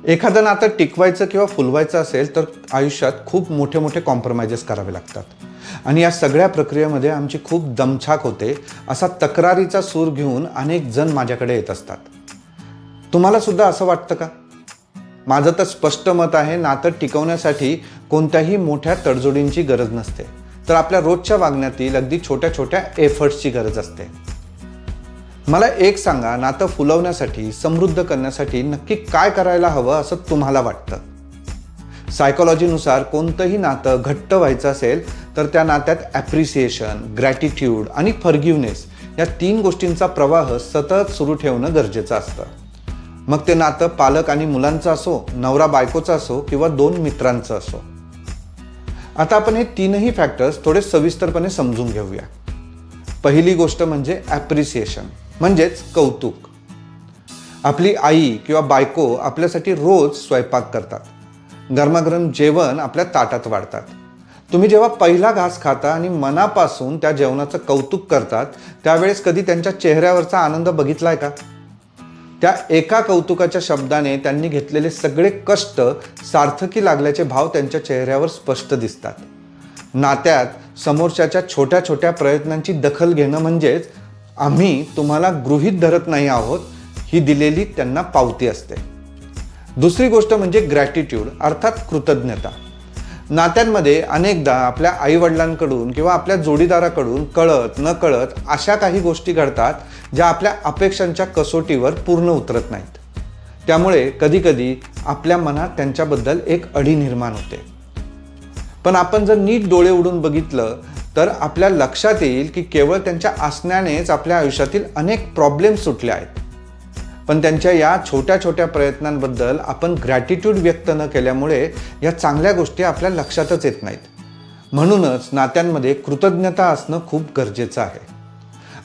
एखादं नातं टिकवायचं किंवा फुलवायचं असेल तर आयुष्यात खूप मोठे मोठे कॉम्प्रोमाइजेस करावे लागतात आणि या सगळ्या प्रक्रियेमध्ये आमची खूप दमछाक होते असा तक्रारीचा सूर घेऊन अनेक जण माझ्याकडे येत असतात. तुम्हाला सुद्धा असं वाटतं का? माझं तर स्पष्ट मत आहे, नातं टिकवण्यासाठी कोणत्याही मोठ्या तडजोडींची गरज नसते, तर आपल्या रोजच्या वागण्यातील अगदी छोट्या छोट्या एफर्ट्सची गरज असते. मला एक सांगा, नातं फुलवण्यासाठी, समृद्ध करण्यासाठी नक्की काय करायला हवं असं तुम्हाला वाटतं? सायकोलॉजीनुसार कोणतंही नातं घट्ट व्हायचं असेल तर त्या नात्यात ॲप्रिसिएशन, ग्रॅटिट्यूड आणि फॉरगिव्हनेस या 3 गोष्टींचा प्रवाह सतत सुरू ठेवणं गरजेचं असतं. मग ते नातं पालक आणि मुलांचं असो, नवरा बायकोचं असो किंवा 2 मित्रांचं असो. आता आपण हे 3ही फॅक्टर्स थोडे सविस्तरपणे समजून घेऊया. पहिली गोष्ट म्हणजे ॲप्रिसिएशन, म्हणजेच कौतुक. आपली आई किंवा बायको आपल्यासाठी रोज स्वयंपाक करतात, गरमागरम जेवण आपल्या ताटात वाढतात. तुम्ही जेव्हा पहिला घास खाता आणि मनापासून त्या जेवणाचं कौतुक करतात, त्यावेळेस कधी त्यांच्या चेहऱ्यावरचा आनंद बघितलाय का? त्या एका कौतुकाच्या शब्दाने त्यांनी घेतलेले सगळे कष्ट सार्थकी लागल्याचे भाव त्यांच्या चेहऱ्यावर स्पष्ट दिसतात. नात्यात समोरच्याच्या छोट्या छोट्या प्रयत्नांची दखल घेणं म्हणजेच आम्ही तुम्हाला गृहीत धरत नाही आहोत ही दिलेली त्यांना पावती असते. दुसरी गोष्ट म्हणजे ग्रॅटिट्यूड, अर्थात कृतज्ञता. नात्यांमध्ये अनेकदा आपल्या आईवडिलांकडून किंवा आपल्या जोडीदाराकडून कळत न कळत अशा काही गोष्टी घडतात ज्या आपल्या अपेक्षांच्या कसोटीवर पूर्ण उतरत नाहीत. त्यामुळे कधीकधी आपल्या मनात त्यांच्याबद्दल एक अढी निर्माण होते. पण आपण जर नीट डोळे उघडून बघितलं तर आपल्या लक्षात येईल की केवळ त्यांच्या असण्यानेच आपल्या आयुष्यातील अनेक प्रॉब्लेम सुटले आहेत. पण त्यांच्या या छोट्या छोट्या प्रयत्नांबद्दल आपण ग्रॅटिट्यूड व्यक्त न केल्यामुळे या चांगल्या गोष्टी आपल्या लक्षातच येत नाहीत. म्हणूनच नात्यांमध्ये कृतज्ञता असणं खूप गरजेचं आहे.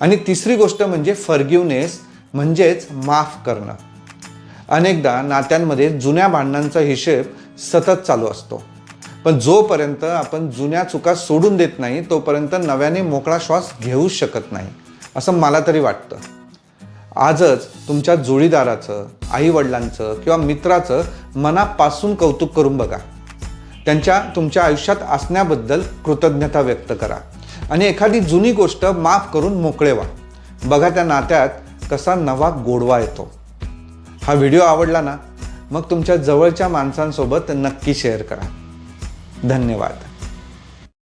आणि तिसरी गोष्ट म्हणजे फॉरगिव्हनेस, म्हणजेच माफ करणं. अनेकदा नात्यांमध्ये जुन्या भांडणांचा हिशेब सतत चालू असतो, पण जोपर्यंत आपण जुन्या चुका सोडून देत नाही तोपर्यंत नव्याने मोकळा श्वास घेऊच शकत नाही, असं मला तरी वाटतं. आजच तुमच्या जोडीदाराचं, आईवडिलांचं किंवा मित्राचं मनापासून कौतुक करून बघा. तुमच्या आयुष्यात असण्याबद्दल कृतज्ञता व्यक्त करा आणि एखादी जुनी गोष्ट माफ करून मोकळे व्हा. बघा त्या नात्यात कसा नवा गोडवा येतो. हा व्हिडिओ आवडला ना? मग तुमच्या जवळच्या माणसांसोबत नक्की शेअर करा. धन्यवाद.